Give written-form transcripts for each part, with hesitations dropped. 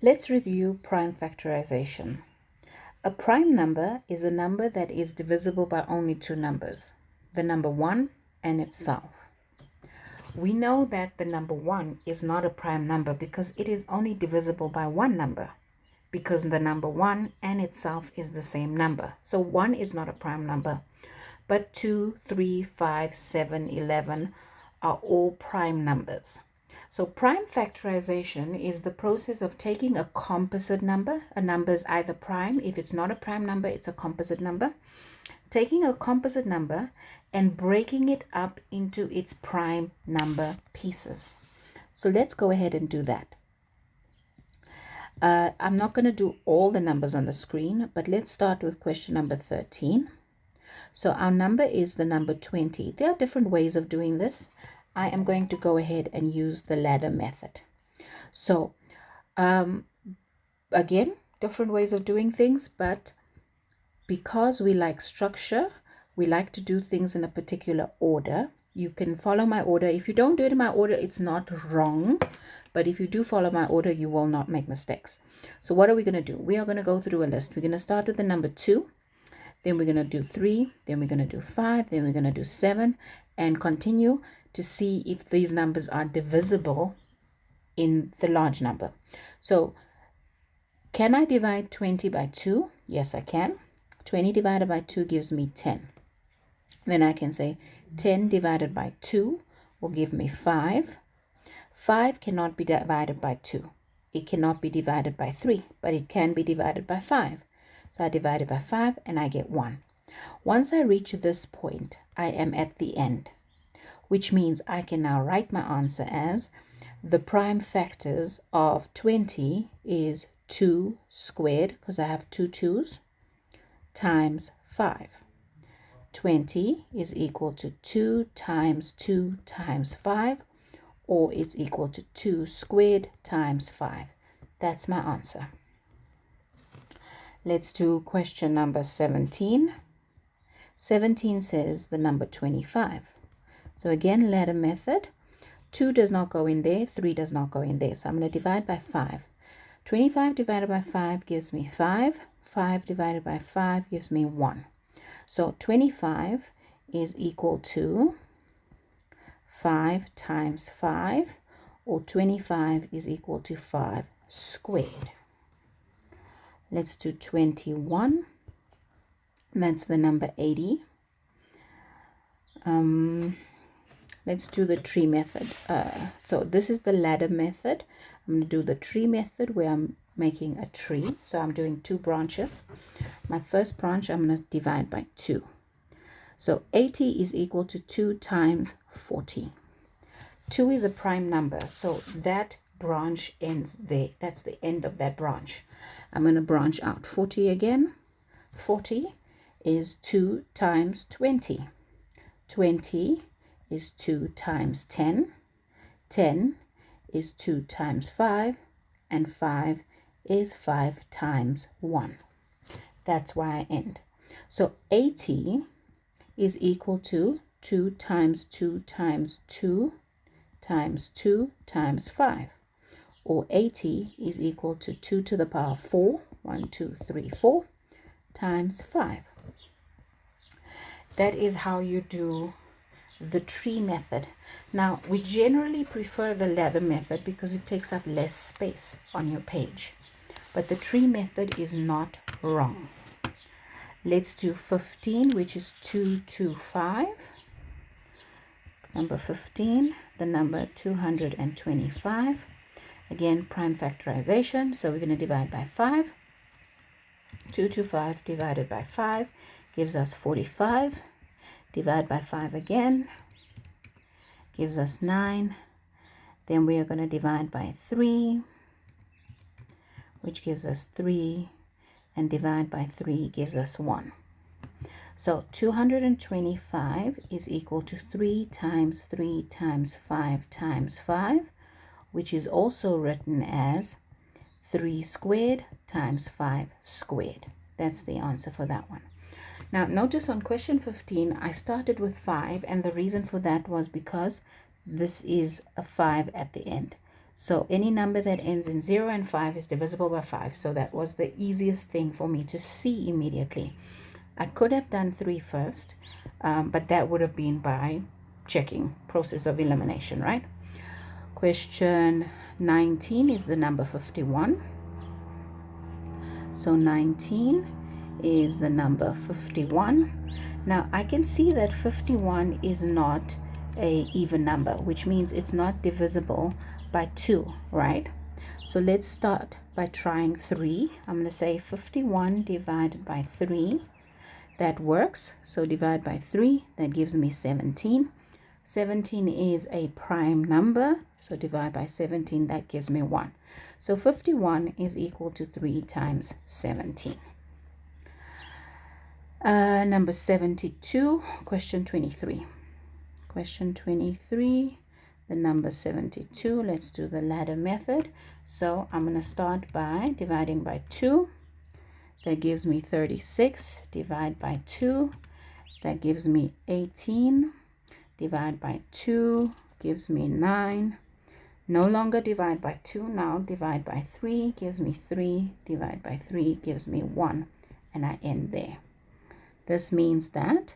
Let's review prime factorization. A prime number is a number that is divisible by only two numbers, the number 1 and itself. We know that the number 1 is not a prime number because it is only divisible by one number, because the number 1 and itself is the same number. So 1 is not a prime number, but 2, 3, 5, 7, 11 are all prime numbers. So prime factorization is the process of taking a composite number. A number is either prime. If it's not a prime number, it's a composite number. Taking a composite number and breaking it up into its prime number pieces. So let's go ahead and do that. I'm not going to do all the numbers on the screen, but let's start with question number 13. So our number is the number 20. There are different ways of doing this. I am going to go ahead and use the ladder method. So again, different ways of doing things, but because we like structure, we like to do things in a particular order. You can follow my order. If you don't do it in my order, it's not wrong. But if you do follow my order, you will not make mistakes. So what are we going to do? We are going to go through a list. We're going to start with the number 2. Then we're going to do 3. Then we're going to do 5. Then we're going to do 7. And continue to see if these numbers are divisible in the large number. So can I divide 20 by 2? Yes, I can. 20 divided by 2 gives me 10. Then I can say 10 divided by 2 will give me 5. 5 cannot be divided by 2. It cannot be divided by 3, but it can be divided by 5. So I divide it by 5 and I get 1. Once I reach this point, I am at the end, which means I can now write my answer as the prime factors of 20 is 2 squared, because I have two 2's, times 5. 20 is equal to 2 times 2 times 5, or it's equal to 2 squared times 5. That's my answer. Let's do question number 17. 17 says the number 25. So again, ladder method. 2 does not go in there, 3 does not go in there. So I'm going to divide by 5. 25 divided by 5 gives me 5. 5 divided by 5 gives me 1. So 25 is equal to 5 times 5, or 25 is equal to 5 squared. Let's do 21. That's the number 80. Let's do the tree method. So this is the ladder method. I'm going to do the tree method where I'm making a tree. So I'm doing 2 branches. My first branch I'm going to divide by 2. So 80 is equal to 2 times 40. 2 is a prime number, so that branch ends there. That's the end of that branch. I'm going to branch out 40 again. 40 is 2 times 20. 20 is 2 times 10. 10 is 2 times 5. And 5 is 5 times 1. That's why I end. So 80 is equal to 2 times 2 times 2 times 2 times 5. Or 80 is equal to 2 to the power 4, 1, 2, 3, 4, times 5. That is how you do the tree method. Now, we generally prefer the ladder method because it takes up less space on your page. But the tree method is not wrong. Let's do 15, which is 2 to 5. Number 15, the number 225. Again, prime factorization. So we're going to divide by 5. 2 to 5 divided by 5 gives us 45. Divide by 5 again gives us 9. Then we are going to divide by 3, which gives us 3. And divide by 3 gives us 1. So 225 is equal to 3 times 3 times 5 times 5, which is also written as 3 squared times 5 squared. That's the answer for that one. Now notice on question 15, I started with 5, and the reason for that was because this is a 5 at the end. So any number that ends in 0 and 5 is divisible by 5. So that was the easiest thing for me to see immediately. I could have done 3 first, but that would have been by checking, process of elimination, right? Question 19 is the number 51. So 19 is the number 51. Now I can see that 51 is not a even number, which means it's not divisible by 2, right? So let's start by trying 3. I'm going to say 51 divided by 3. That works. So divide by 3, that gives me 17. 17 is a prime number, so divide by 17, that gives me 1. So 51 is equal to 3 times 17. Number 72, question 23. Question 23, the number 72. Let's do the ladder method. So I'm going to start by dividing by 2. That gives me 36. Divide by 2. That gives me 18. Divide by 2 gives me 9. No longer divide by 2. Now divide by 3 gives me 3. Divide by 3 gives me 1. And I end there. This means that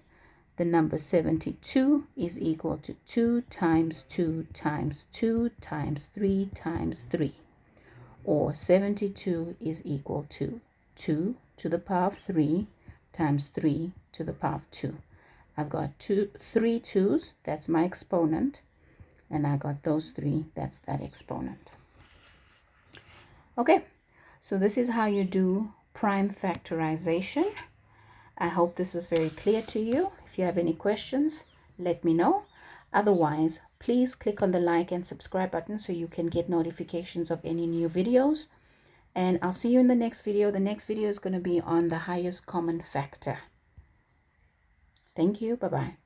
the number 72 is equal to 2 times 2 times 2 times 3 times 3. Or 72 is equal to 2 to the power of 3 times 3 to the power of 2. I've got 3 2's, that's my exponent, and I got those 3, that's that exponent. Okay, so this is how you do prime factorization. I hope this was very clear to you. If you have any questions, let me know. Otherwise, please click on the like and subscribe button so you can get notifications of any new videos. And I'll see you in the next video. The next video is going to be on the highest common factor. Thank you. Bye-bye.